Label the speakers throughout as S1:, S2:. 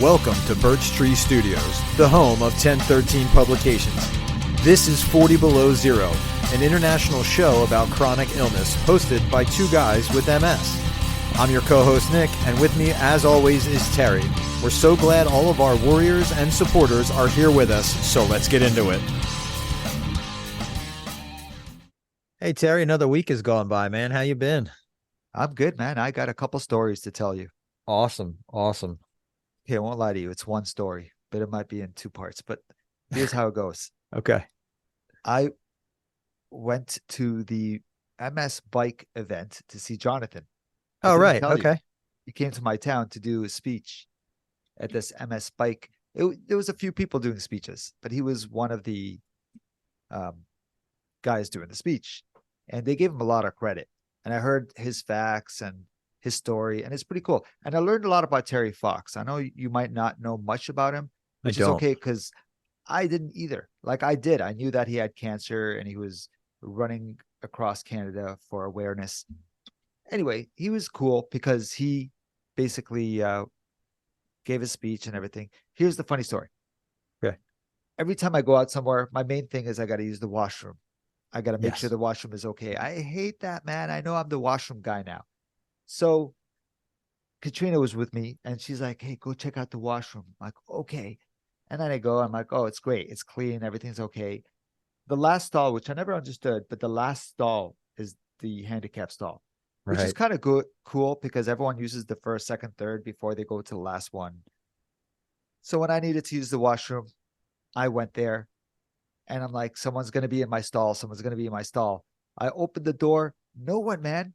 S1: Welcome to Birch Tree Studios, the home of 1013 Publications. This is 40 Below Zero, an international show about chronic illness hosted by two guys with MS. I'm your co-host Nick, and with me as always is Terry. We're so glad all of our warriors and supporters are here with us, so let's get into it. Hey Terry, another week has gone by, man. How you been?
S2: I'm good, man. I got a couple stories to tell you.
S1: Awesome.
S2: Okay, I won't lie to you. It's one story, but it might be in two parts. But here's how it goes.
S1: Okay.
S2: I went to the MS bike event to see Jonathan.
S1: Oh, right. Okay.
S2: He came to my town to do a speech at this MS bike. There was a few people doing speeches, but he was one of the guys doing the speech. And they gave him a lot of credit. And I heard his facts and his story, and it's pretty cool. And I learned a lot about Terry Fox. I know you might not know much about him, which is okay because I didn't either. Like I did. I knew that he had cancer and he was running across Canada for awareness. Anyway, he was cool because he basically gave a speech and everything. Here's the funny story.
S1: Okay.
S2: Every time I go out somewhere, my main thing is I got to use the washroom. I got to make sure the washroom is okay. I hate that, man. I know I'm the washroom guy now. So Katrina was with me and she's like, hey, go check out the washroom. I'm like, okay. And then I go, I'm like, oh, it's great. It's clean. Everything's okay. The last stall, which I never understood, but the last stall is the handicap stall, which is kind of cool because everyone uses the first, second, third before they go to the last one. So when I needed to use the washroom, I went there. And I'm like, someone's going to be in my stall. Someone's going to be in my stall. I opened the door. No one, man.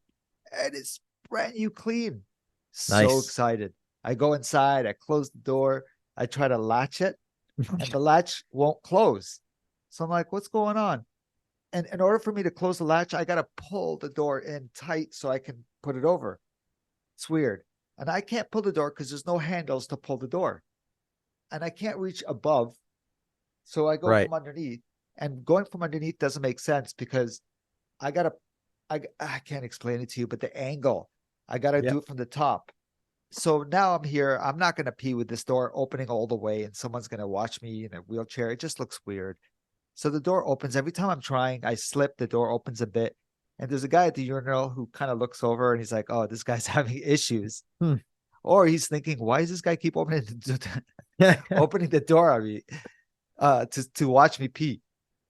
S2: And it's brand new clean.
S1: Nice.
S2: So excited. I go inside. I close the door. I try to latch it. And the latch won't close. So I'm like, what's going on? And in order for me to close the latch, I got to pull the door in tight so I can put it over. It's weird. And I can't pull the door because there's no handles to pull the door. And I can't reach above. So I go from underneath, and going from underneath doesn't make sense because I can't explain it to you, but the angle, I got to do it from the top. So now I'm here. I'm not going to pee with this door opening all the way and someone's going to watch me in a wheelchair. It just looks weird. So the door opens. Every time I'm trying, I slip, the door opens a bit. And there's a guy at the urinal who kind of looks over and he's like, oh, this guy's having issues. Or he's thinking, why does this guy keep opening the door on me? To watch me pee.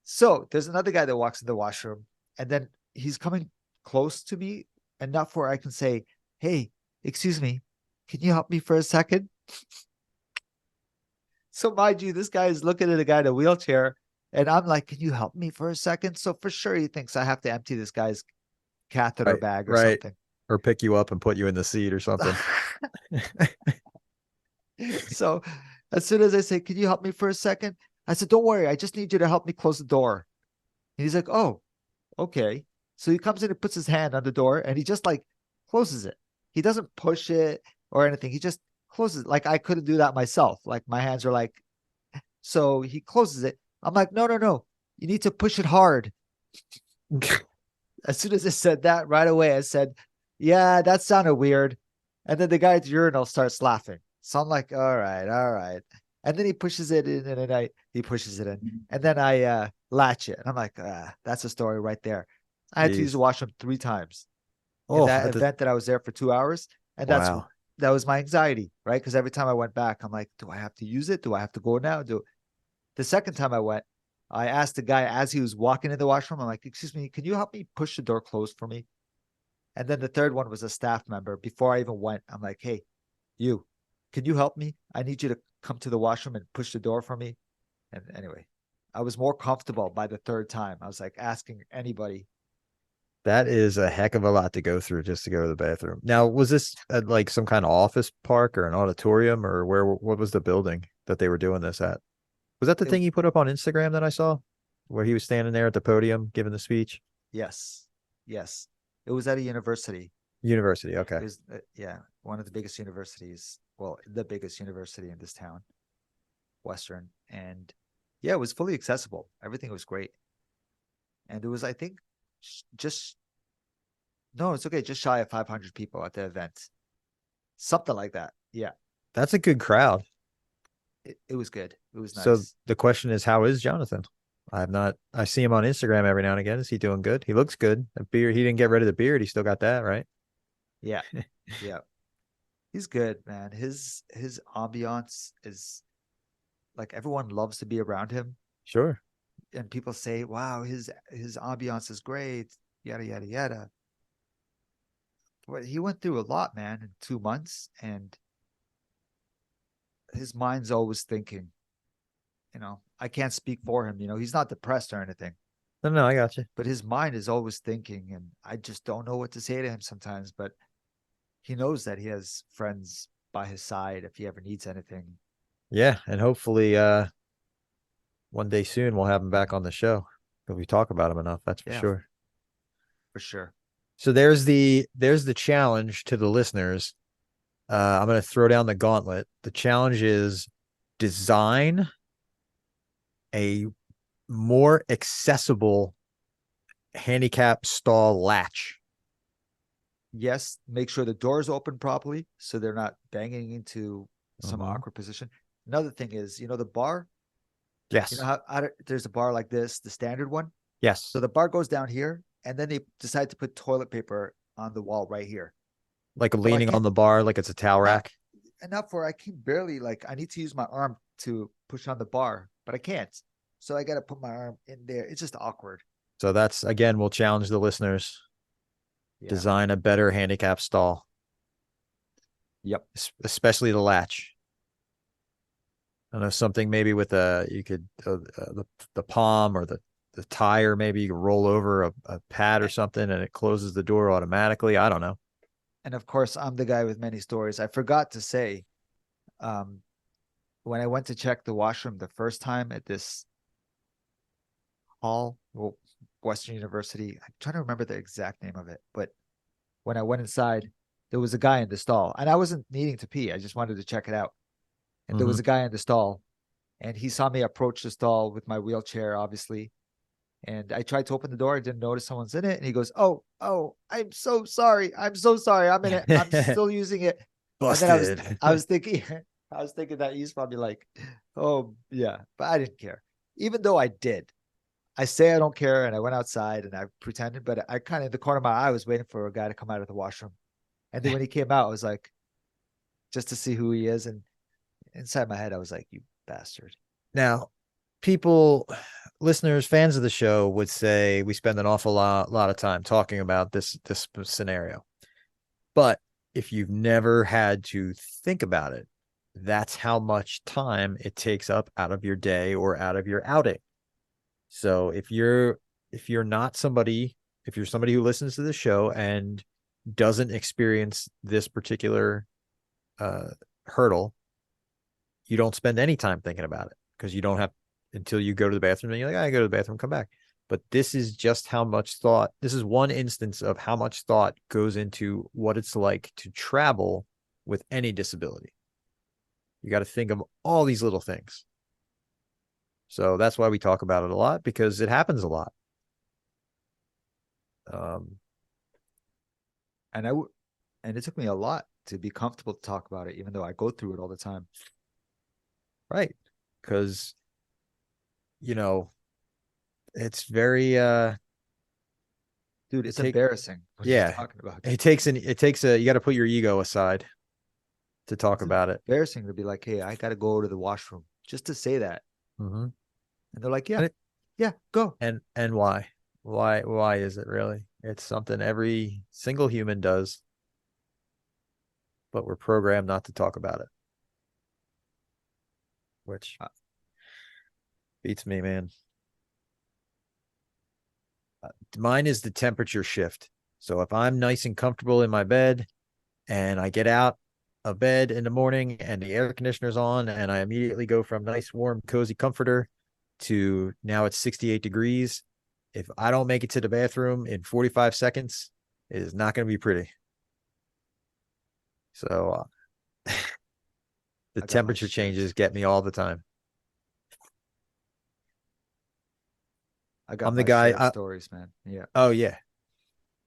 S2: So there's another guy that walks in the washroom and then he's coming close to me enough where I can say, hey, excuse me, can you help me for a second? So mind you, this guy is looking at a guy in a wheelchair and I'm like, can you help me for a second? So for sure he thinks I have to empty this guy's catheter bag or something.
S1: Or pick you up and put you in the seat or something.
S2: So as soon as I say, can you help me for a second? I said, don't worry. I just need you to help me close the door. And he's like, oh, okay. So he comes in and puts his hand on the door and he just like closes it. He doesn't push it or anything. He just closes it. Like I couldn't do that myself. Like my hands are like, so he closes it. I'm like, no. You need to push it hard. As soon as I said that right away, I said, yeah, that sounded weird. And then the guy at the urinal starts laughing. So I'm like, all right. And then he pushes it in, and then he pushes it in, and then I latch it. And I'm like, that's a story right there. I had to use the washroom 3 times in that event that I was there for 2 hours, and that was my anxiety, right? Because every time I went back, I'm like, do I have to use it? Do I have to go now? The second time I went, I asked the guy as he was walking in the washroom, I'm like, excuse me, can you help me push the door closed for me? And then the third one was a staff member. Before I even went, I'm like, hey, can you help me? I need you to come to the washroom and push the door for me. And anyway, I was more comfortable by the third time. I was like asking anybody.
S1: That is a heck of a lot to go through just to go to the bathroom. Now, was this at like some kind of office park or an auditorium or what was the building that they were doing this at? Was that the thing you put up on Instagram that I saw where he was standing there at the podium giving the speech?
S2: Yes. It was at a university.
S1: University. Okay.
S2: It was, one of the biggest universities. Well, the biggest university in this town, Western. And yeah, it was fully accessible. Everything was great. And it was, I think, just shy of 500 people at the event. Something like that. Yeah.
S1: That's a good crowd.
S2: it was good. It was
S1: So
S2: nice.
S1: the question is, how is Jonathan? I see him on Instagram every now and again. Is he doing good? He looks good. The beard, he didn't get rid of the beard. He still got that, right?
S2: Yeah, yeah. He's good, man. His ambiance is like everyone loves to be around him,
S1: Sure.
S2: and people say, "Wow, his ambiance is great." Yada yada yada. But he went through a lot, man, in 2 months, and his mind's always thinking. I can't speak for him. He's not depressed or anything,
S1: No, no, I got you.
S2: but his mind is always thinking, and I just don't know what to say to him sometimes. But he knows that he has friends by his side if he ever needs anything.
S1: Yeah, and hopefully, one day soon we'll have him back on the show because we talk about him enough. That's for
S2: Yeah,
S1: sure.
S2: for sure.
S1: So there's the challenge to the listeners. I'm going to throw down the gauntlet. The challenge is design a more accessible handicap stall latch.
S2: Yes, make sure the doors open properly so they're not banging into some
S1: Mm-hmm.
S2: awkward position. Another thing is, the bar.
S1: Yes.
S2: There's a bar like this, the standard one.
S1: Yes.
S2: So the bar goes down here, and then they decide to put toilet paper on the wall right here.
S1: Like
S2: So I
S1: leaning on
S2: can't
S1: the bar like it's a towel
S2: not
S1: rack.
S2: enough where I can barely like I need to use my arm to push on the bar, but I can't. So I got to put my arm in there. It's just awkward.
S1: So that's again, we'll challenge the listeners.
S2: Yeah.
S1: Design a better handicap stall,
S2: Yep.
S1: especially the latch. I don't know, something maybe with you could the palm or the tire, maybe you could roll over a pad or something and it closes the door automatically. I don't know.
S2: And of course, I'm the guy with many stories. I forgot to say, um, when I went to check the washroom the first time at this hall, well, Western University. I'm trying to remember the exact name of it, but when I went inside, there was a guy in the stall, and I wasn't needing to pee. I just wanted to check it out. And there
S1: Mm-hmm.
S2: was a guy in the stall, and he saw me approach the stall with my wheelchair, obviously. And I tried to open the door. I didn't notice someone's in it. And he goes, "Oh, oh, I'm so sorry. I'm so sorry. I'm in it. I'm still using it." And then I was,
S1: Busted.
S2: I was thinking, I was thinking that he's probably like, "Oh, yeah," but I didn't care. Even though I did, I say I don't care, and I went outside and I pretended, but I kind of in the corner of my eye was waiting for a guy to come out of the washroom. And then when he came out, I was like, just to see who he is. And inside my head, I was like, "You bastard."
S1: Now, people, listeners, fans of the show would say we spend an awful lot of time talking about this scenario. But if you've never had to think about it, that's how much time it takes up out of your day or out of your outing. So if you're not somebody, if you're somebody who listens to the show and doesn't experience this particular hurdle, you don't spend any time thinking about it because you don't have until you go to the bathroom and you're like, I go to the bathroom, come back. But this is just how much thought. This is one instance of how much thought goes into what it's like to travel with any disability. You got to think of all these little things. So that's why we talk about it a lot because it happens a lot. Um,
S2: And and it took me a lot to be comfortable to talk about it, even though I go through it all the time.
S1: right. Because, you know, it's very,
S2: Dude,
S1: it
S2: it's
S1: take,
S2: embarrassing what you're
S1: yeah,
S2: talking about.
S1: you got to put your ego aside to talk
S2: It's
S1: about it.
S2: embarrassing to be like, "Hey, I got to go to the washroom," just to say that.
S1: Mm-hmm.
S2: And they're like, "Yeah,
S1: And,
S2: yeah, go."
S1: and why? Why is it really? It's something every single human does, but we're programmed not to talk about it, which
S2: Uh,
S1: beats me, man. Mine is the temperature shift. So if I'm nice and comfortable in my bed and I get out of bed in the morning and the air conditioner's on and I immediately go from nice, warm, cozy comforter to now it's 68 degrees. If I don't make it to the bathroom in 45 seconds, it is not going to be pretty. So the
S2: I got my
S1: temperature
S2: shit.
S1: changes get me all the time.
S2: I got
S1: I'm the
S2: my
S1: guy.
S2: share of stories, man. Yeah.
S1: Oh yeah,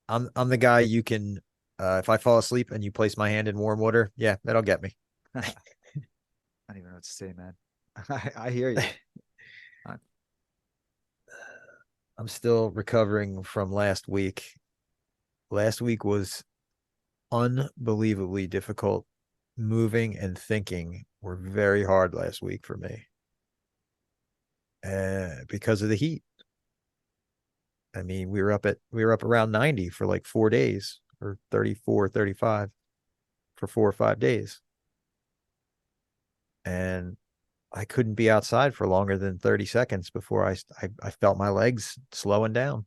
S1: I'm the guy you can. If I fall asleep and you place my hand in warm water, yeah, that'll get me.
S2: I don't even know what to say, man. I hear you. Uh,
S1: I'm still recovering from last week. Last week was unbelievably difficult. Moving and thinking were very hard last week for me because of the heat. I mean, we were up around 90 for like 4 days, or 34, 35 for 4 or 5 days. And I couldn't be outside for longer than 30 seconds before I felt my legs slowing down.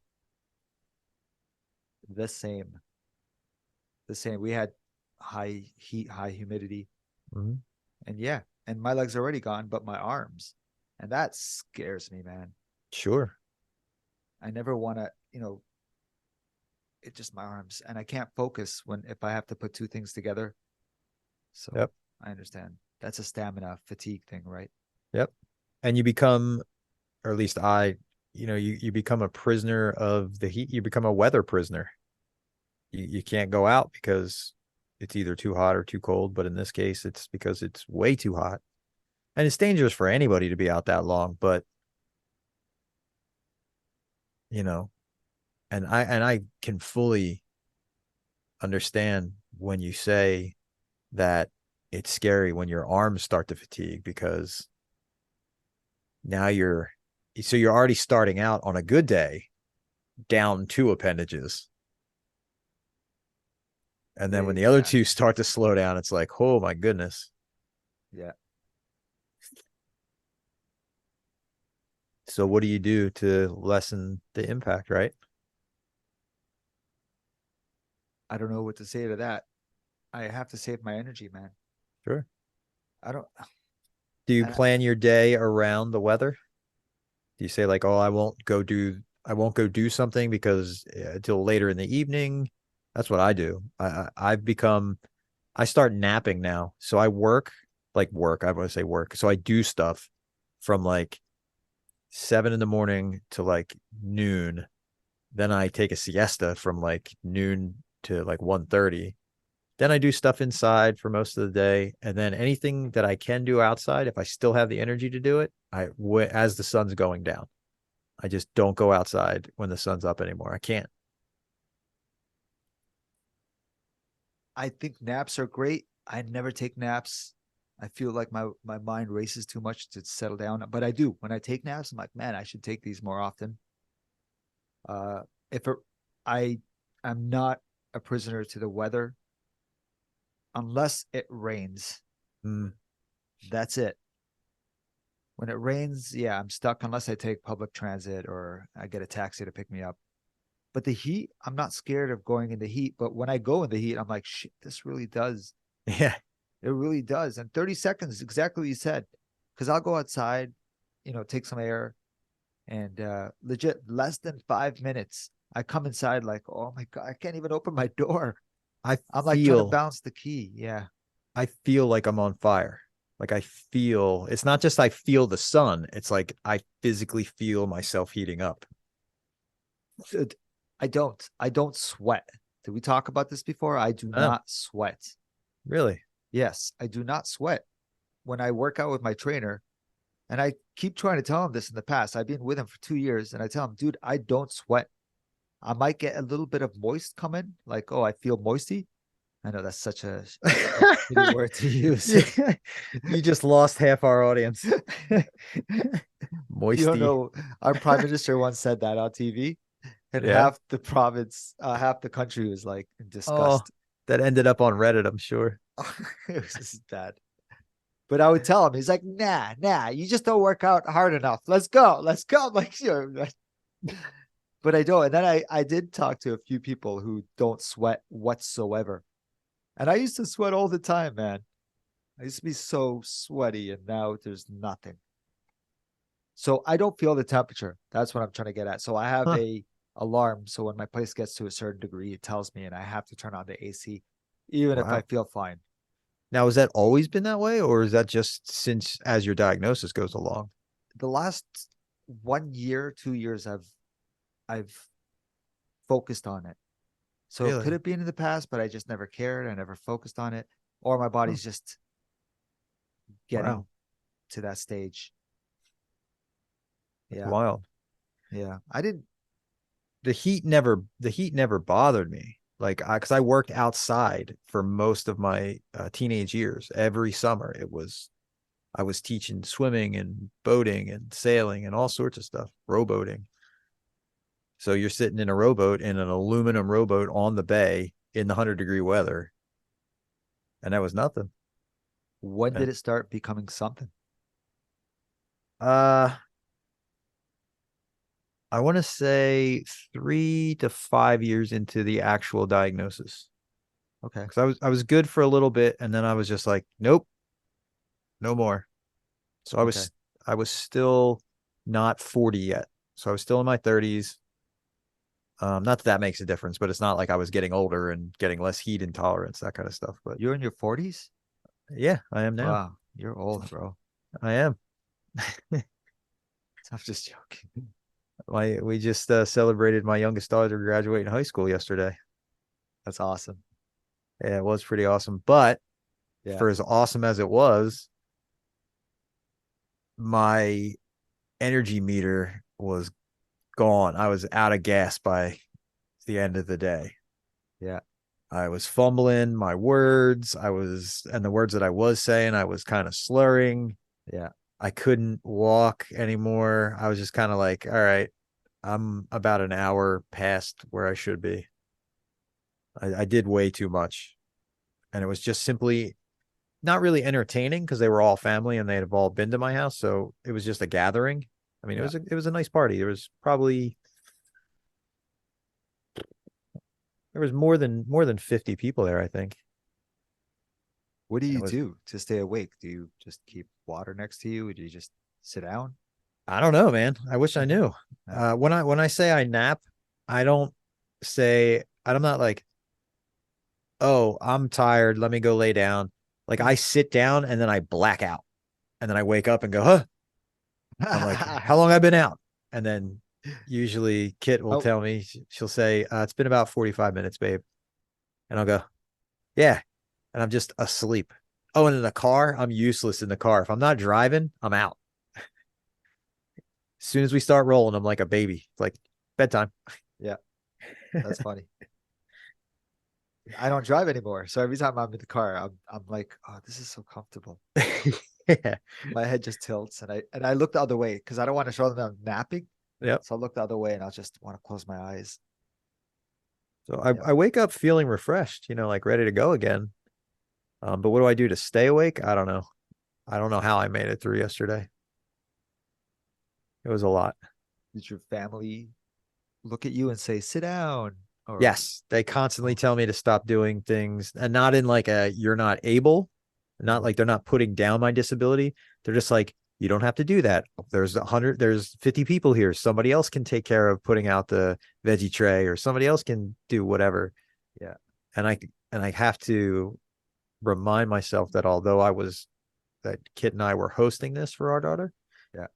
S2: the same. The same. We had high heat, high humidity,
S1: Mhm.
S2: and yeah, and my legs are already gone, but my arms, and that scares me, man.
S1: Sure.
S2: I never want to, it just my arms, and I can't focus when if I have to put two things together. So
S1: Yep.
S2: I understand. That's a stamina fatigue thing, right?
S1: Yep. And you become, or at least you become a prisoner of the heat. You become a weather prisoner. You can't go out because it's either too hot or too cold. But in this case, it's because it's way too hot. And it's dangerous for anybody to be out that long. But, you know, and I can fully understand when you say that it's scary when your arms start to fatigue, because now you're already starting out on a good day down two appendages. And then when the other two
S2: Exactly.
S1: start to slow down, it's like, oh my goodness.
S2: Yeah.
S1: So what do you do to lessen the impact, right?
S2: I don't know what to say to that. I have to save my energy, man.
S1: Sure.
S2: I don't,
S1: Do you
S2: and
S1: plan your day around the weather? Do you say like, oh, I won't go do something because until later in the evening? That's what I do. I've become, I start napping now. So I work, like work, I want to say work. So I do stuff from like 7 in the morning to like noon. Then I take a siesta from like noon to like 1:30. Then I do stuff inside for most of the day. And then anything that I can do outside, if I still have the energy to do it, as the sun's going down. I just don't go outside when the sun's up anymore. I can't.
S2: I think naps are great. I never take naps. I feel like my mind races too much to settle down, but I do. When I take naps, I'm like, man, I should take these more often. Uh, if it, I, I'm not a prisoner to the weather unless it rains.
S1: Mm,
S2: That's it. When it rains, yeah, I'm stuck unless I take public transit or I get a taxi to pick me up. But the heat, I'm not scared of going in the heat. But when I go in the heat, I'm like, shit, this really does.
S1: yeah.
S2: It really does. And 30 seconds, exactly what you said. Because I'll go outside, take some air, and legit less than 5 minutes. I come inside like, oh my God, I can't even open my door.
S1: I
S2: I'm like trying to
S1: feel
S2: bounce the key. Yeah.
S1: I feel like I'm on fire. Like I feel it's not just I feel the sun, it's like I physically feel myself heating up.
S2: Dude, I don't sweat. Did we talk about this before? I do
S1: Oh,
S2: not sweat.
S1: really?
S2: Yes, I do not sweat when I work out with my trainer. And I keep trying to tell him this in the past. I've been with him for 2 years, and I tell him, dude, I don't sweat. I might get a little bit of moist coming, like, oh, I feel moisty. I know that's such a shitty word to use.
S1: You just lost half our audience.
S2: You don't
S1: Moisty.
S2: know. Our prime minister once said that on TV, and
S1: Yeah.
S2: half the country was like in
S1: Oh,
S2: disgust.
S1: that ended up on Reddit, I'm sure.
S2: It was just bad. But I would tell him, he's like, nah, you just don't work out hard enough. Let's go. Let's go. I'm like, sure. But I don't. And then I did talk to a few people who don't sweat whatsoever. And I used to sweat all the time, man. I used to be so sweaty, and now there's nothing. So I don't feel the temperature. That's what I'm trying to get at. So I have
S1: Huh.
S2: a alarm. So when my place gets to a certain degree, it tells me, and I have to turn on the AC, even if I
S1: Wow.
S2: feel fine.
S1: Now, has that always been that way, or is that just since as your diagnosis goes along?
S2: The last 1 year, 2 years, I've focused on it. So it could
S1: Really?
S2: have been in the past, but I just never cared. I never focused on it, or my
S1: Huh.
S2: body's just getting
S1: Wow.
S2: to that stage.
S1: It's
S2: Yeah.
S1: wild.
S2: Yeah. I didn't.
S1: The heat never bothered me. Like because I worked outside for most of my teenage years. Every summer I was teaching swimming and boating and sailing and all sorts of stuff, rowboating. So you're sitting in a rowboat, in an aluminum rowboat on the bay in the 100-degree weather, and that was nothing.
S2: When did
S1: And
S2: it start becoming something?
S1: uh I want to say 3 to 5 years into the actual diagnosis.
S2: Okay.
S1: Because I was good for a little bit, and then I was just like, nope, no more. So
S2: Okay.
S1: I was still not 40 yet. So I was still in my 30s. Not that that makes a difference, but it's not like I was getting older and getting less heat intolerance, that kind of stuff. But
S2: You're in your 40s?
S1: yeah, I am now.
S2: Wow. You're old, bro.
S1: I am.
S2: I'm just joking.
S1: We just celebrated my youngest daughter graduating high school yesterday.
S2: That's awesome.
S1: Yeah, it was pretty awesome. But
S2: Yeah.
S1: for as awesome as it was, my energy meter was gone. I was out of gas by the end of the day.
S2: Yeah.
S1: I was fumbling my words. And the words that I was saying, I was kind of slurring.
S2: Yeah.
S1: I couldn't walk anymore. I was just kind of like, all right, I'm about an hour past where I should be. I did way too much. And it was just simply not really entertaining because they were all family and they had all been to my house. So it was just a gathering. I mean,
S2: Yeah.
S1: it was a nice party. There was more than 50 people there, I think.
S2: What do
S1: And
S2: you
S1: it was
S2: do to stay awake? Do you just keep water next to you? Or do you just sit down?
S1: I don't know, man. I wish I knew.
S2: Yeah.
S1: When I say I nap, I don't I'm not like, oh, I'm tired. Let me go lay down. Like I sit down and then I black out. And then I wake up and go, huh? I'm like, how long I been out? And then usually Kit will
S2: Oh,
S1: tell me, she'll say, it's been about 45 minutes, babe. And I'll go, yeah. And I'm just asleep. Oh, and in the car, I'm useless in the car. If I'm not driving, I'm out. As soon as we start rolling, I'm like a baby. It's like bedtime.
S2: yeah. That's funny. I don't drive anymore. So every time I'm in the car, I'm like, oh, this is so comfortable.
S1: Yeah.
S2: My head just tilts and I look the other way because I don't want to show them I'm napping.
S1: Yep.
S2: So I'll look the other way and I'll just want to close my eyes.
S1: So
S2: Yeah.
S1: I wake up feeling refreshed, like ready to go again. But what do I do to stay awake? I don't know. I don't know how I made it through yesterday. It was a lot.
S2: Did your family look at you and say, sit down? Or,
S1: Yes, they constantly
S2: oh,
S1: tell me to stop doing things, and not in like a you're not able, not
S2: mhm.
S1: like they're not putting down my disability. They're just like, you don't have to do that. There's 50 people here. Somebody else can take care of putting out the veggie tray, or somebody else can do whatever.
S2: Yeah.
S1: And I have to remind myself that that Kit and I were hosting this for our daughter,
S2: Yeah.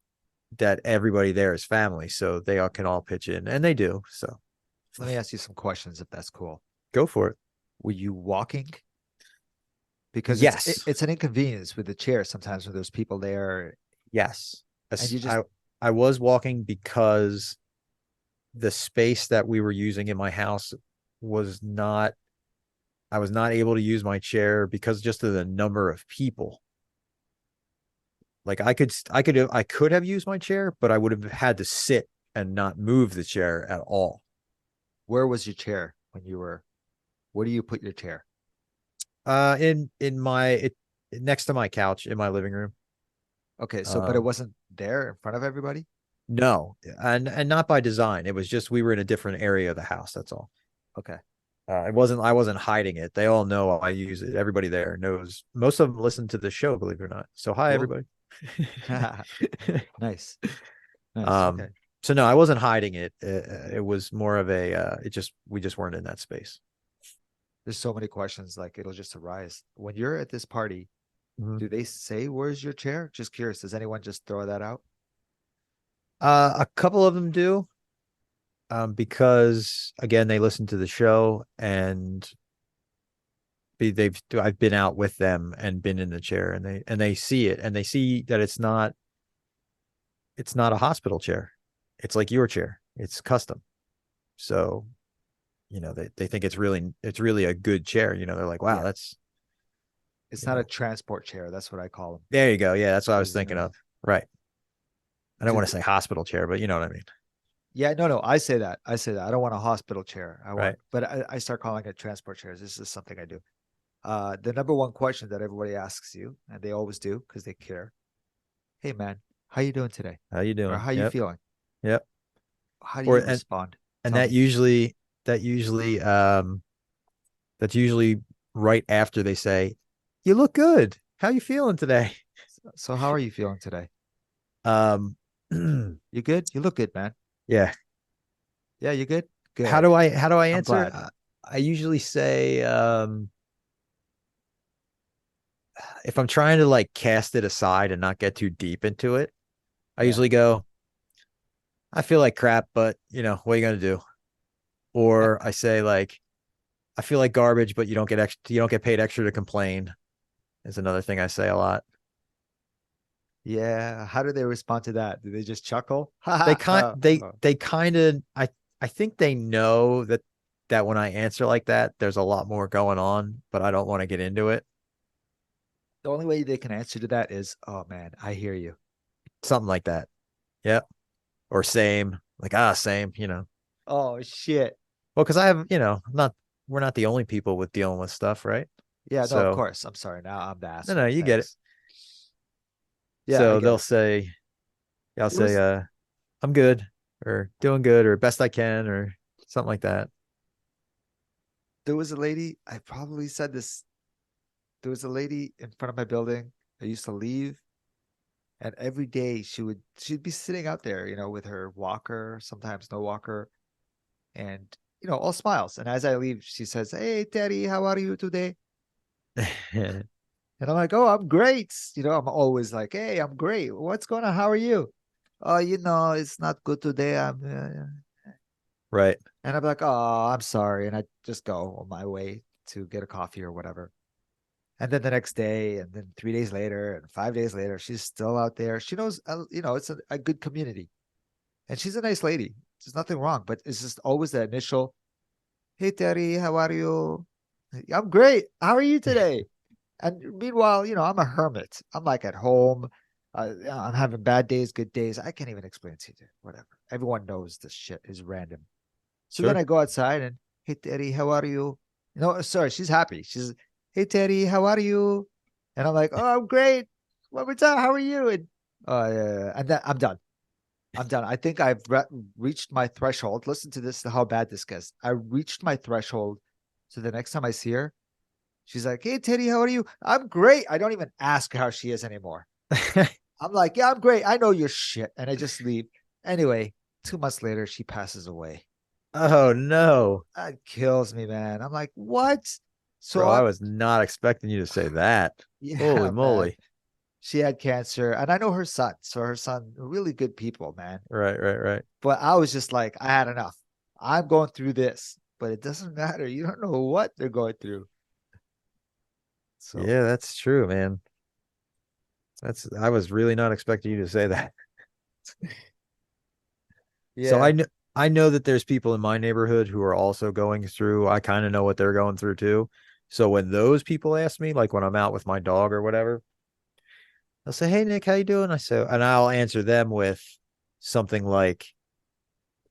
S1: that everybody there is family, so they all can all pitch in, and they do. So
S2: Let me ask you some questions if that's cool.
S1: go for it.
S2: Were you walking? Because
S1: Yes.
S2: it's an inconvenience with the chair sometimes when there's people there
S1: Yes.
S2: and you just
S1: I was walking because the space that we were using in my house was not, I was not able to use my chair because just of the number of people. Like I could have used my chair, but I would have had to sit and not move the chair at all.
S2: where was your chair when you were where do you put your chair?
S1: In my it next to my couch in my living room.
S2: Okay, so but it
S1: Um,
S2: wasn't there in front of everybody?
S1: no, and not by design. It was just we were in a different area of the house. That's all.
S2: Okay.
S1: I wasn't hiding it. They all know I use it. Everybody there knows. Most of them listen to the show, believe it or not. So hi,
S2: Cool.
S1: everybody.
S2: Nice. Nice. Okay.
S1: um, so no, I wasn't hiding it. It was more of we just weren't in that space.
S2: There's so many questions like it'll just arise. When you're at this party,
S1: Mhm.
S2: do they say where's your chair? Just curious. Does anyone just throw that out?
S1: A couple of them do, because again, they listen to the show, and I've been out with them and been in the chair, and they see it, and they see that it's not a hospital chair. It's like your chair. It's custom. So, they think it's really a good chair. They're like, wow,
S2: Yeah.
S1: that's,
S2: It's
S1: you
S2: not a
S1: know,
S2: transport chair. That's what I call them.
S1: there you go. Yeah, that's what I was
S2: Because,
S1: thinking of. Right. I don't want to say hospital chair, but you know what I mean.
S2: yeah, no, I say that. I say that. I don't want a hospital chair.
S1: Right.
S2: But I start calling it transport chairs. This is something I do. The number one question that everybody asks you, and they always do because they care. Hey, man, how you doing today?
S1: How you
S2: Or
S1: doing?
S2: how you
S1: Yep.
S2: feeling?
S1: Yep.
S2: How do
S1: Or
S2: you respond?
S1: and
S2: Tell
S1: that
S2: me.
S1: usually that usually that's usually right after they say, "You look good. How you feeling today?"
S2: So how are you feeling today?
S1: Um,
S2: You good? You look good, man.
S1: yeah.
S2: Yeah, you good?
S1: How
S2: Good.
S1: do I
S2: I'm
S1: answer?
S2: glad.
S1: I usually say, if I'm trying to like cast it aside and not get too deep into it, I
S2: Yeah.
S1: usually go, I feel like crap, but what are you gonna do? Or I say like, I feel like garbage, but you don't get paid extra to complain. Is another thing I say a lot.
S2: Yeah. How do they respond to that? Do they just chuckle?
S1: They
S2: Ha
S1: kind
S2: ha.
S1: they kind of I think they know that when I answer like that, there's a lot more going on, but I don't want to get into it.
S2: The only way they can answer to that is, oh man, I hear you.
S1: Something like that. Yep. Or same. Like, same.
S2: Oh shit.
S1: Well, because I have, not we're not the only people with dealing with stuff, right?
S2: Yeah, no, of
S1: So
S2: course. I'm sorry. Now I'm the
S1: no,
S2: asshole.
S1: you get it.
S2: Thanks. Yeah, I
S1: So
S2: get
S1: they'll
S2: it.
S1: say, I'll
S2: There
S1: say,
S2: was
S1: I'm good or doing good or best I can or something like that.
S2: there was a lady, I probably said this. There was a lady in front of my building. I used to leave, and every day she'd be sitting out there, with her walker, sometimes no walker, and all smiles. And as I leave, she says, "Hey, Teddy, how are you today?" And I'm like, "Oh, I'm great." I'm always like, "Hey, I'm great. What's going on? How are you?" "Oh, it's not good today.
S1: Right.
S2: And I'm like, "Oh, I'm sorry," and I just go on my way to get a coffee or whatever. And then the next day, and then 3 days later, and 5 days later, she's still out there. She knows, it's a good community, and she's a nice lady. There's nothing wrong, but it's just always the initial, "Hey, Terry, how are you?" "I'm great. How are you today?" And meanwhile, I'm a hermit. I'm like at home. I'm having bad days, good days. I can't even explain it to you. Whatever. Everyone knows this shit is random. So then
S1: Sure.
S2: I go outside and, "Hey, Terry, how are you?" Sorry, she's happy. "Hey, Terry, how are you?" And I'm like, "Oh, I'm great. One more time, how are you?" And yeah. And then I'm done. I'm done. I think I've reached my threshold. Listen to this, how bad this gets. I reached my threshold. So the next time I see her, she's like, "Hey, Teddy, how are you?" "I'm great." I don't even ask how she is anymore. I'm like, "Yeah, I'm great. I know your shit." And I just leave. Anyway, 2 months later, she passes away.
S1: Oh no,
S2: That kills me, man. I'm like, "What?" So
S1: bro, I was not expecting you to say that. Holy
S2: yeah, man.
S1: moly.
S2: She had cancer, and I know her son. So her son, really good people, man.
S1: Right, right, right.
S2: But I was just like, I had enough. I'm going through this, but it doesn't matter. You don't know what they're going through. So
S1: Yeah, that's true, man. I was really not expecting you to say that. So
S2: yeah,
S1: I know that there's people in my neighborhood who are also going through, I kind of know what they're going through too. So when those people ask me, like when I'm out with my dog or whatever, they'll say, "Hey Nick, how you doing?" And I'll answer them with something like,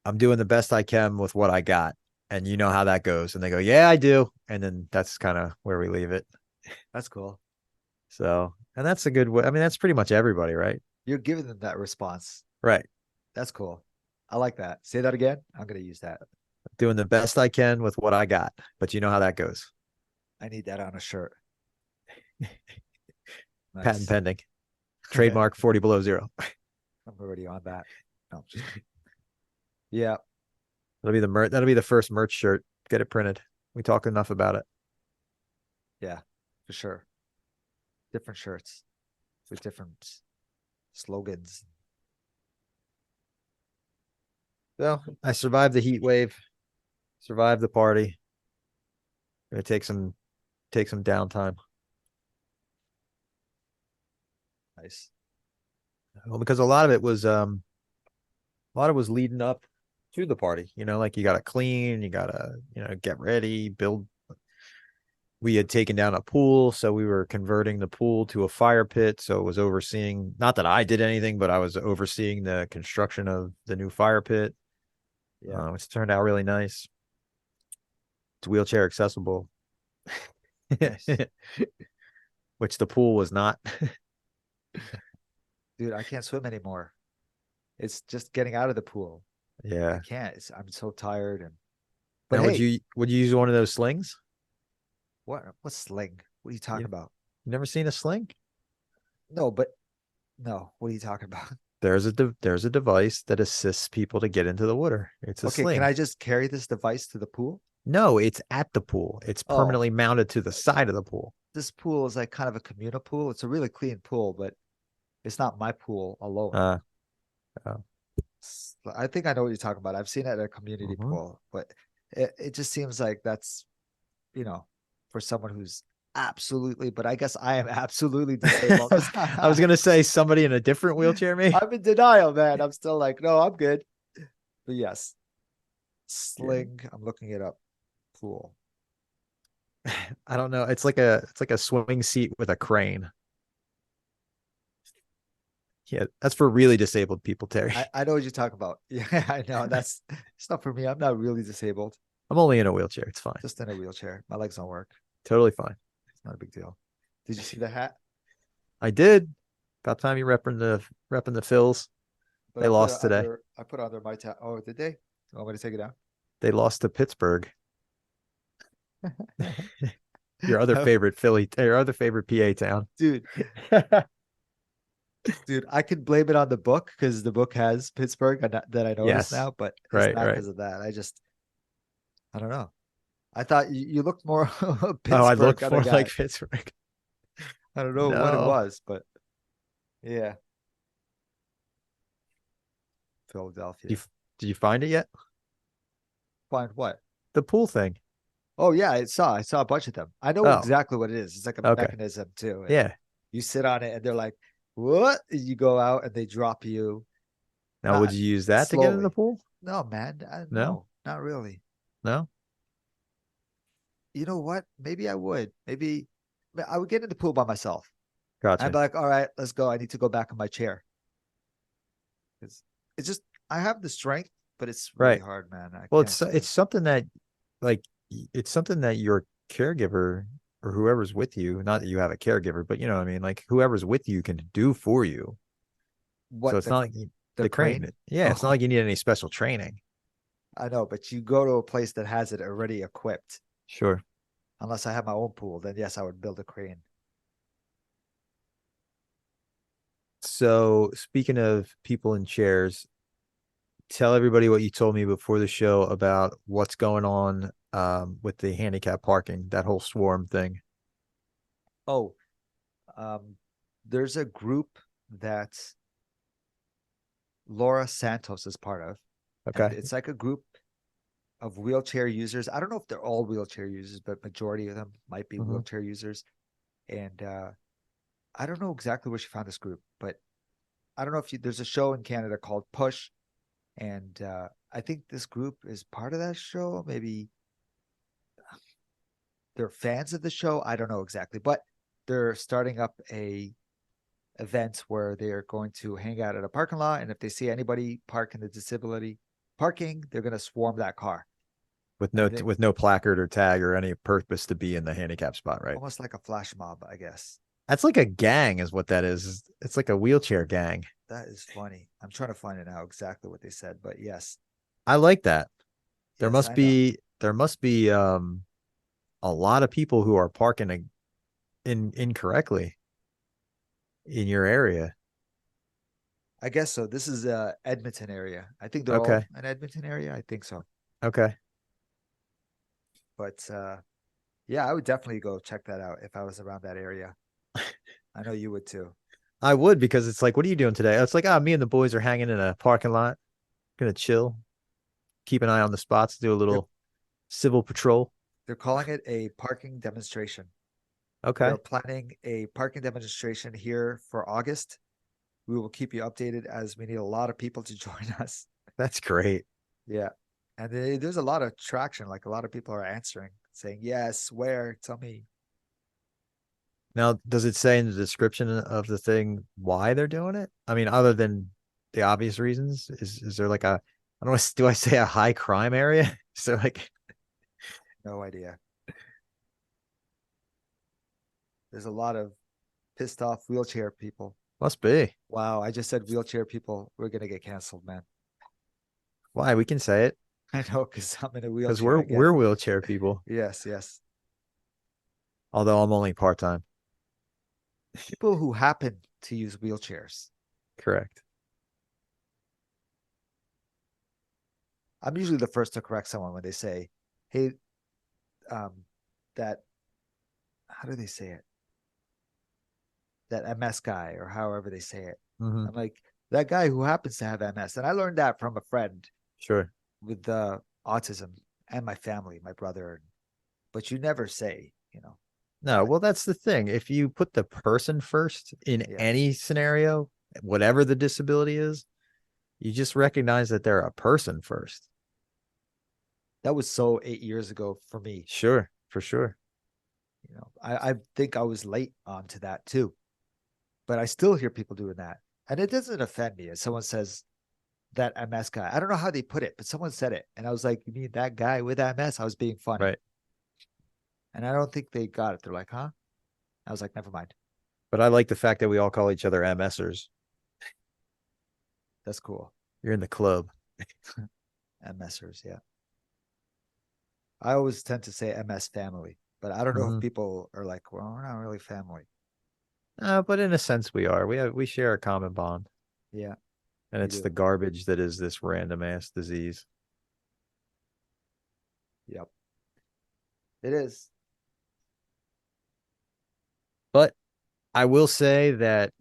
S1: "I'm doing the best I can with what I got." And you know how that goes. And they go, "Yeah, I do." And then that's kind of where we leave it.
S2: that's cool.
S1: So, and that's a good way. I mean, that's pretty much everybody, right?
S2: You're giving them that response.
S1: Right.
S2: That's cool. I like that. Say that again. I'm going to use that.
S1: Doing the best I can with what I got. But you know how that goes.
S2: I need that on a shirt.
S1: Patent
S2: Nice.
S1: pending.
S2: I'm
S1: Trademark 40 below zero.
S2: already on that. No, just kidding. Yeah.
S1: That'll be the first merch shirt. Get it printed. We talk enough about it.
S2: Yeah, for sure. Different shirts with different slogans.
S1: So I survived the heat wave, survived the party. Gonna take some take some downtime.
S2: Nice.
S1: Well, because a lot of it was leading up to the party. Like you gotta clean, you gotta, get ready, build. We had taken down a pool, so we were converting the pool to a fire pit. So it was overseeing, not that I did anything, but I was overseeing the construction of the new fire pit,
S2: Yeah.
S1: which turned out really nice. It's wheelchair accessible,
S2: Nice.
S1: which the pool was not.
S2: Dude, I can't swim anymore. It's just getting out of the pool. I
S1: Yeah.
S2: can't. I'm so tired. But
S1: Now, would
S2: hey,
S1: you use one of those slings?
S2: what's sling? What are you
S1: You,
S2: talking about?
S1: you never seen a sling?
S2: No, but no. What are you talking about?
S1: There's a device that assists people to get into the water. It's a
S2: Okay, can
S1: sling.
S2: I just carry this device to the pool?
S1: No, it's at the pool. It's
S2: Oh,
S1: permanently mounted to the side of the pool.
S2: this pool is like kind of a communal pool. It's a really clean pool, but it's not my pool alone.
S1: Uh, uh,
S2: I think I know what you're talking about. I've seen it at a community
S1: mhm.
S2: pool, but it just seems like that's, you know, for someone who's absolutely, but I guess I am absolutely
S1: I
S2: disabled.
S1: was I was gonna say somebody in a different wheelchair, me.
S2: I'm in denial, man. I'm still like, no, I'm good. But yes,
S1: Yeah.
S2: sling. I'm looking it up. Pool.
S1: I don't know. It's like a swing seat with a crane. Yeah, that's for really disabled people, Terry.
S2: I know what you're talking about. Yeah, I know. That's it's not for me. I'm not really disabled.
S1: I'm only in a wheelchair. It's fine.
S2: Just in a wheelchair. My legs don't work.
S1: Totally fine.
S2: It's not a big deal. Did you see the hat?
S1: I did. About time you repping the Phils.
S2: But
S1: They
S2: I put it
S1: lost today.
S2: under. I put it under my tab. Oh, did they? You want me to take it down?
S1: They lost to Pittsburgh. Your other favorite PA town.
S2: Dude, dude, I can blame it on the book because the book has Pittsburgh that I noticed
S1: Yes.
S2: now, but it's
S1: Right,
S2: not
S1: right.
S2: because of that. I don't know. I thought you looked more
S1: Oh, I
S2: Pittsburgh
S1: look
S2: kind of
S1: more like
S2: guy.
S1: Pittsburgh.
S2: I don't know what it
S1: No.
S2: was, but yeah,
S1: Did
S2: Philadelphia.
S1: you, did you find it yet?
S2: Find what?
S1: The pool thing.
S2: Oh yeah, I saw a bunch of them. I know
S1: Oh,
S2: exactly what it is. It's like a
S1: okay.
S2: mechanism too, and
S1: Yeah.
S2: you sit on it, and they're like, "What?" And you go out, and they drop you.
S1: Now, would
S2: Not
S1: you use that to get in the
S2: slowly.
S1: pool?
S2: No, man.
S1: No,
S2: No, not really.
S1: no.
S2: You know what? Maybe I would. Maybe I would get in the pool by myself. I'd
S1: Gotcha.
S2: be like, all right, let's go. I need to go back in my chair. It's just I have the strength, but it's really
S1: Right.
S2: hard, man. I
S1: Well,
S2: can't
S1: it's
S2: swim.
S1: it's something that like it's something that your caregiver or whoever's with you, not that you have a caregiver, but you know what I mean, like whoever's with you can do for you. So
S2: What
S1: it's not like
S2: the
S1: the crane.
S2: crane?
S1: Yeah, it's not
S2: Oh,
S1: like you need any special training.
S2: I know, but you go to a place that has it already equipped.
S1: Sure.
S2: Unless I have my own pool, then yes, I would build a crane.
S1: So speaking of people in chairs, tell everybody what you told me before the show about what's going on with the handicap parking, that whole swarm thing.
S2: Oh, um, there's a group that Laura Santos is part of, and
S1: Okay.
S2: it's like a group of wheelchair users. I don't know if they're all wheelchair users, but majority of them might be
S1: Hmm.
S2: wheelchair users. And I don't know exactly where she found this group, but I don't know if there's a show in Canada called Push, and I think this group is part of that show. Maybe they're fans of the show. I don't know exactly, but they're starting up a event where they're going to hang out at a parking lot, and if they see anybody park in the disability parking, they're going to swarm that car.
S1: With no
S2: And they
S1: with no placard or tag or any purpose to be in the handicap spot, right?
S2: almost like a flash mob, I guess.
S1: That's like a gang, is what that is. It's like a wheelchair gang.
S2: That is funny. I'm trying to find it now exactly what they said, but yes,
S1: I like that. There
S2: yes,
S1: must
S2: I know.
S1: be there must be a lot of people who are parking incorrectly in your area.
S2: I guess so. This is Edmonton area. I think they're all
S1: Okay.
S2: in Edmonton area. I think so.
S1: Okay.
S2: But yeah, I would definitely go check that out if I was around that area. I know you would too.
S1: I would, because it's like, what are you doing today? It's like, me and the boys are hanging in a parking lot, gonna chill, keep an eye on the spots, do a
S2: They're
S1: little civil patrol.
S2: they're calling it a parking demonstration. We
S1: Okay.
S2: are planning a parking demonstration here for August. We will keep you updated as we need a lot of people to join us.
S1: That's great.
S2: Yeah. And there's a lot of traction. Like a lot of people are answering, saying, yes, where? Tell me.
S1: Now, does it say in the description of the thing why they're doing it? I mean, other than the obvious reasons, is there like a, I don't know, do I say a high crime area? Is there like,
S2: No idea. There's a lot of pissed off wheelchair people.
S1: must be.
S2: Wow, I just said wheelchair people. We're gonna get canceled, man.
S1: Why? We can say it
S2: I know, because I'm in a
S1: because
S2: wheelchair,
S1: we're
S2: I guess.
S1: we're wheelchair people.
S2: Yes, yes.
S1: Although I'm only part-time.
S2: People who happen to use wheelchairs.
S1: Correct.
S2: I'm usually the first to correct someone when they say, "Hey, that how do they say it? That MS guy, or however they say it."
S1: Hmm.
S2: I'm like, that guy who happens to have MS, and I learned that from a friend
S1: Sure.
S2: with autism and my family, my brother. But you never say,
S1: No,
S2: that.
S1: well, that's the thing. If you put the person first in
S2: Yeah,
S1: any scenario, whatever the disability is, you just recognize that they're a person first.
S2: that was so 8 years ago for me.
S1: Sure, for sure.
S2: I think I was late onto that too, but I still hear people doing that, and it doesn't offend me. If someone says that MS guy, I don't know how they put it, but someone said it, and I was like, "You mean that guy with MS?" I was being funny,
S1: Right.
S2: and I don't think they got it. They're like, "Huh?" I was like, "Never mind.
S1: But I like the fact that we all call each other MSers.
S2: That's cool."
S1: You're in the club.
S2: MSers, yeah. I always tend to say MS family, but I don't know if
S1: Hmm.
S2: people are like, "Well, we're not really family."
S1: But in a sense, we are. We share a common bond,
S2: Yeah,
S1: and
S2: we
S1: it's the
S2: do.
S1: garbage that is this random ass disease.
S2: Yep, it is.
S1: But I will say that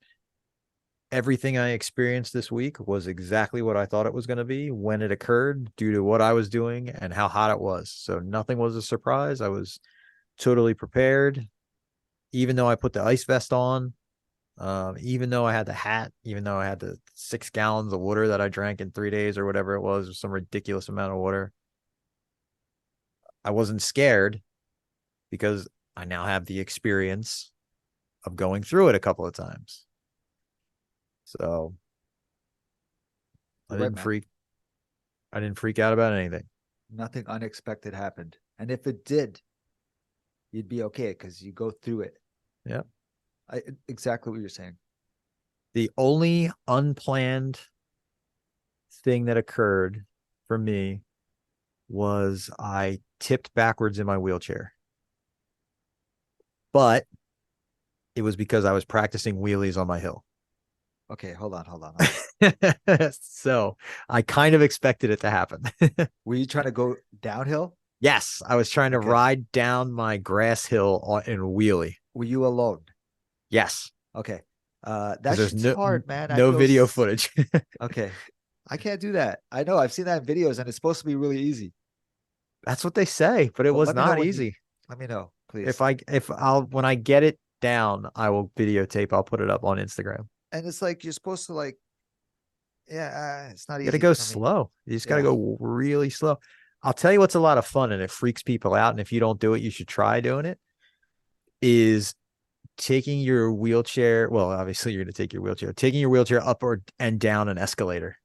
S1: everything I experienced this week was exactly what I thought it was going to be when it occurred due to what I was doing and how hot it was. So nothing was a surprise. I was totally prepared, even though I put the ice vest on, even though I had the hat, even though I had the 6 gallons of water that I drank in 3 days or whatever it was some ridiculous amount of water. I wasn't scared because I now have the experience of going through it a couple of times. So I
S2: You're right,
S1: didn't
S2: man.
S1: freak. I didn't freak out about anything.
S2: Nothing unexpected happened, and if it did, you'd be okay because you go through it.
S1: Yeah.
S2: Exactly what you're saying.
S1: The only unplanned thing that occurred for me was I tipped backwards in my wheelchair. But it was because I was practicing wheelies on my hill.
S2: Okay, hold on.
S1: So I kind of expected it to happen.
S2: Were you trying to go downhill?
S1: Yes, I was trying to
S2: Okay.
S1: ride down my grass hill in a wheelie.
S2: Were you alone?
S1: Yes,
S2: Okay.
S1: because
S2: That
S1: there's
S2: shit's
S1: no
S2: hard, man. I
S1: no
S2: feel
S1: video footage.
S2: okay. I can't do that. I know I've seen that in videos and it's supposed to be really easy.
S1: That's what they say, but it
S2: But
S1: was
S2: let me know
S1: not
S2: when you
S1: ezy.
S2: let me know,
S1: If
S2: please.
S1: I if I'll when I get it down, I will videotape. I'll put it up on Instagram.
S2: And it's like you're supposed to like, yeah, it's not
S1: You got to
S2: easy
S1: go
S2: for me.
S1: slow. You just got to
S2: Yeah.
S1: go really slow. I'll tell you what's a lot of fun and it freaks people out. And if you don't do it, you should try doing it. Is taking your wheelchair. Well, obviously you're going to take your wheelchair, taking your wheelchair up or and down an escalator.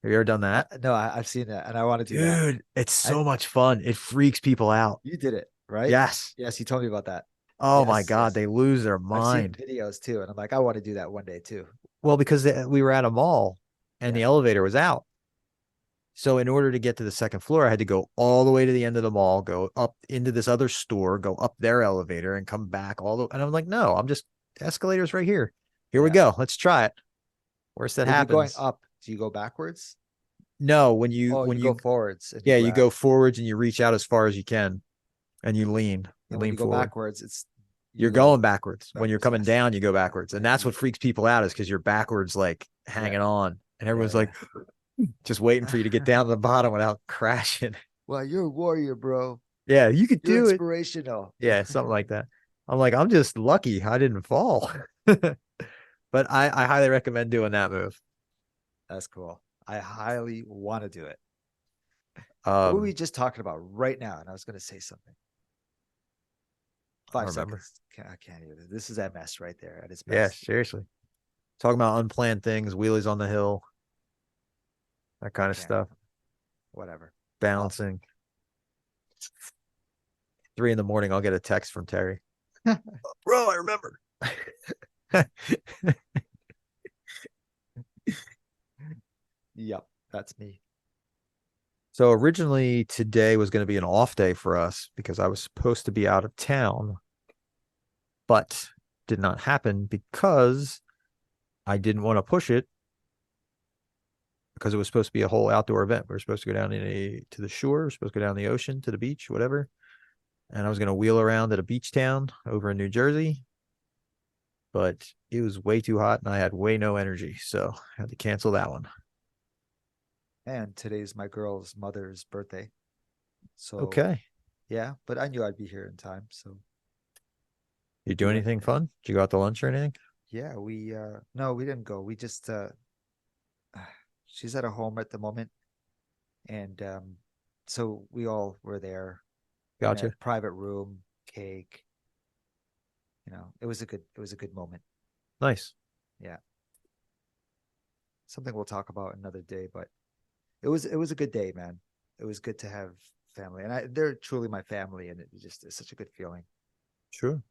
S1: Have you ever done that?
S2: No, I've seen that and I want to do that.
S1: Dude, it's
S2: I
S1: so much fun. It freaks people out.
S2: You did it, right?
S1: Yes.
S2: Yes, you told me about that.
S1: Oh my
S2: Yes,
S1: God.
S2: yes.
S1: They lose their
S2: I've seen
S1: mind.
S2: videos too, and I'm like, I want to do that one day too.
S1: Well, because we were at a mall and
S2: Yeah.
S1: the elevator was out. So in order to get to the second floor, I had to go all the way to the end of the mall, go up into this other store, go up their elevator and come back all the and I'm like, no, I'm just escalators right here. Here we
S2: Yeah.
S1: go. Let's try it. Worst that
S2: When you're going
S1: happens.
S2: up, do you go backwards?
S1: No,
S2: Oh,
S1: when
S2: you go
S1: you
S2: forwards and you
S1: yeah, you
S2: grab.
S1: go forwards and you reach out as far as you can and you lean. You
S2: And when
S1: lean
S2: you go
S1: forward.
S2: backwards, it's you
S1: You're
S2: go
S1: going backwards. When you're
S2: backwards.
S1: coming
S2: Yes.
S1: down, you go backwards. And that's what freaks people out is because you're backwards, like
S2: Yeah.
S1: hanging on. And everyone's
S2: Yeah.
S1: like just waiting for you to get
S2: Yeah.
S1: down to the bottom without crashing.
S2: Well, you're a warrior, bro.
S1: Yeah, you could
S2: You're
S1: do it.
S2: inspirational.
S1: Yeah, something like that. I'm like, I'm just lucky I didn't fall. But I highly recommend doing that move.
S2: That's cool. I highly want to do it. What were we
S1: Um,
S2: just talking about right now? And I was going to say something.
S1: I don't
S2: 5
S1: remember.
S2: seconds. I can't even. This is MS right there at its
S1: Yeah,
S2: best.
S1: seriously. Talking about unplanned things, wheelies on the hill, that
S2: I
S1: kind of
S2: can't
S1: stuff.
S2: even. Whatever. Awesome.
S1: Balancing. 3 in the morning, I'll get a text from Terry. Bro, I remember.
S2: Yep, that's me.
S1: So originally today was going to be an off day for us because I was supposed to be out of town, but did not happen because I didn't want to push it because it was supposed to be a whole outdoor event. We were supposed to go down to the shore, we were supposed to go down the ocean to the beach, whatever. And I was going to wheel around at a beach town over in New Jersey, but it was way too hot and I had way no energy, so I had to cancel that one.
S2: And today's my girl's mother's birthday. So,
S1: Okay.
S2: yeah, but I knew I'd be here in time. So,
S1: You
S2: we
S1: do
S2: went,
S1: anything fun? Did you go out to lunch or anything?
S2: yeah, no, we didn't go. We just, she's at a home at the moment. And, so we all were there in a
S1: Gotcha.
S2: private room, cake, it was a good moment.
S1: Nice.
S2: Yeah. Something we'll talk about another day, but it was a good day, man. It was good to have family, and they're truly my family, and it just is such a good feeling.
S1: Sure.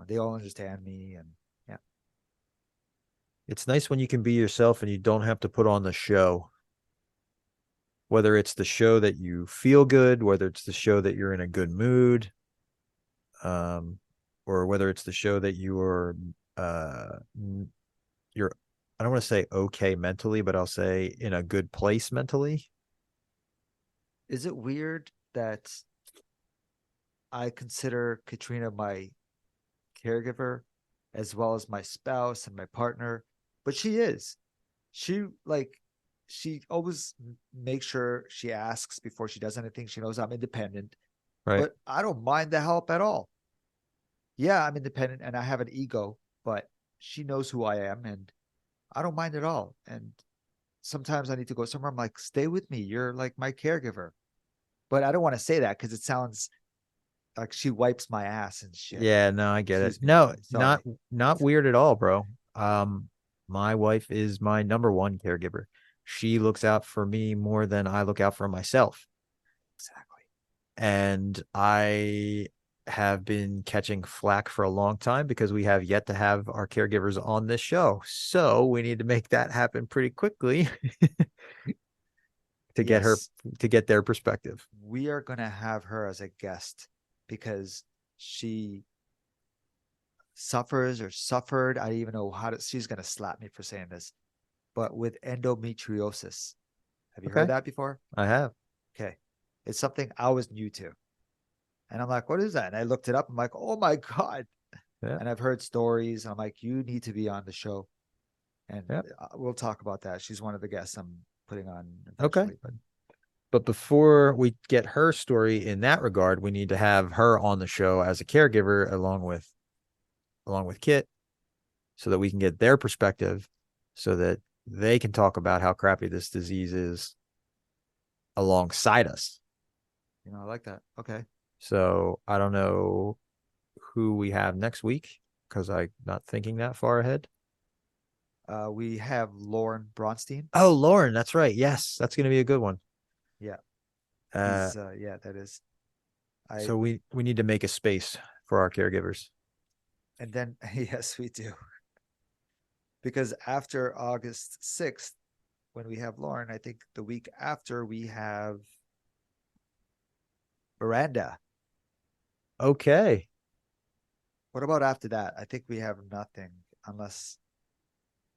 S2: They all understand me, and yeah,
S1: It's nice when you can be yourself and you don't have to put on the show. Whether it's the show that you feel good, whether it's the show that you're in a good mood, um, or whether it's the show that uh you're I don't want to say okay mentally, but I'll say in a good place mentally.
S2: is it weird that I consider Katrina my caregiver as well as my spouse and my partner? But she is. She like she always makes sure she asks before she does anything. She knows I'm independent,
S1: Right.
S2: but I don't mind the help at all. Yeah, I'm independent and I have an ego, but she knows who I am and I don't mind at all. And sometimes I need to go somewhere. I'm like, stay with me. You're like my caregiver. But I don't want to say that because it sounds like she wipes my ass and shit.
S1: Yeah, no, I get it.
S2: Excuse me.
S1: No,
S2: Sorry.
S1: not weird at all, bro. My wife is my number one caregiver. She looks out for me more than I look out for myself.
S2: Exactly.
S1: And I have been catching flack for a long time because we have yet to have our caregivers on this show. So we need to make that happen pretty quickly to get her
S2: Yes,
S1: to get their perspective.
S2: we are going to have her as a guest because she suffers or suffered. I don't even know she's going to slap me for saying this, but with endometriosis. Have you heard
S1: Okay.
S2: that before?
S1: I have.
S2: Okay. It's something I was new to. And I'm like, what is that? And I looked it up. I'm like, oh my God.
S1: Yeah.
S2: And I've heard stories. I'm like, you need to be on the show. And
S1: Yeah.
S2: we'll talk about that. She's one of the guests I'm putting on
S1: Okay.
S2: eventually.
S1: But before we get her story in that regard, we need to have her on the show as a caregiver along with Kit so that we can get their perspective so that they can talk about how crappy this disease is alongside us.
S2: I like that. Okay.
S1: So I don't know who we have next week because I'm not thinking that far ahead.
S2: We have Lauren Bronstein.
S1: Oh, Lauren, that's right. Yes, that's going to be a good one.
S2: Yeah.
S1: Uh,
S2: Yeah, that is. I,
S1: so we need to make a space for our caregivers.
S2: and then, yes, we do. Because after August 6th, when we have Lauren, I think the week after we have Miranda.
S1: Okay.
S2: What about after that? I think we have nothing unless,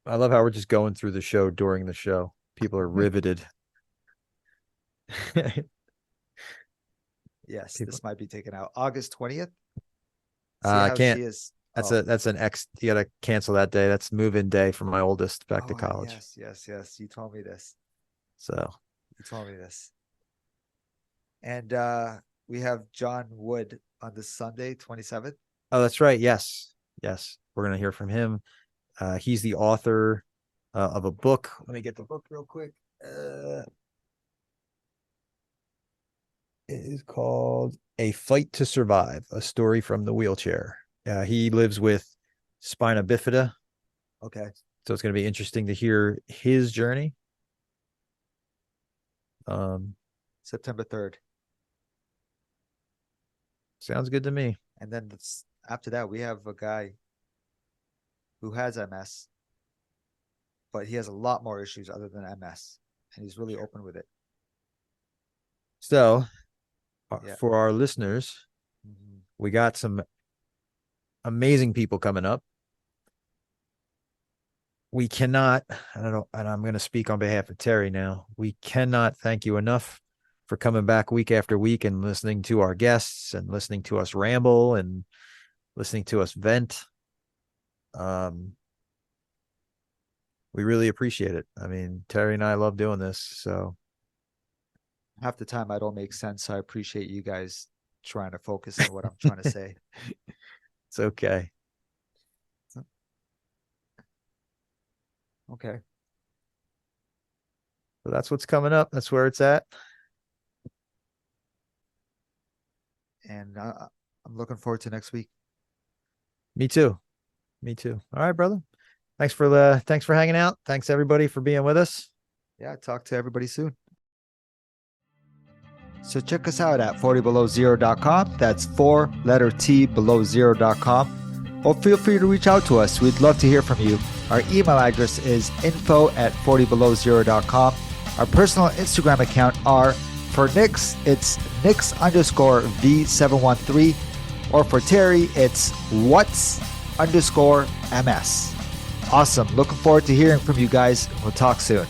S1: I love how we're just going through the show during the show. People are riveted.
S2: yes,
S1: People,
S2: this might be taken out. August 20th. See
S1: I
S2: how
S1: can't.
S2: she is.
S1: That's
S2: Oh,
S1: an X. You got to cancel that day. That's move-in day for my oldest back to
S2: oh,
S1: college.
S2: yes, yes, yes. You told me this.
S1: So,
S2: You told me this. And we have John Wood on this Sunday, 27th.
S1: Oh, that's right. Yes. Yes. We're going to hear from him. He's the author of a book. Let me get the book real quick. It is called A Fight to Survive, a story from the wheelchair. He lives with spina bifida.
S2: Okay.
S1: So it's going to be interesting to hear his journey.
S2: September 3rd.
S1: Sounds good to me.
S2: And then after that, we have a guy who has MS, but he has a lot more issues other than MS, and he's really open with it.
S1: So, for our listeners, we got some amazing people coming up. We cannot, and I'm going to speak on behalf of Terry now. We cannot thank you enough for coming back week after week and listening to our guests and listening to us ramble and listening to us vent. We really appreciate it. I mean, Terry and I love doing this. So
S2: half the time I don't make sense. So I appreciate you guys trying to focus on what I'm trying to say.
S1: It's okay.
S2: Okay.
S1: So that's what's coming up. That's where it's at.
S2: And I'm looking forward to next week.
S1: Me too. Me too. All right, brother. Thanks for hanging out. Thanks everybody for being with us.
S2: Yeah, talk to everybody soon. So check us out at 40belowzero.com. That's 4T-below0.com. Or feel free to reach out to us. We'd love to hear from you. Our email address is info@40belowzero.com. Our personal Instagram account are, for Nix, it's Nix_V713. Or for Terry, it's What's_MS. Awesome. Looking forward to hearing from you guys. We'll talk soon.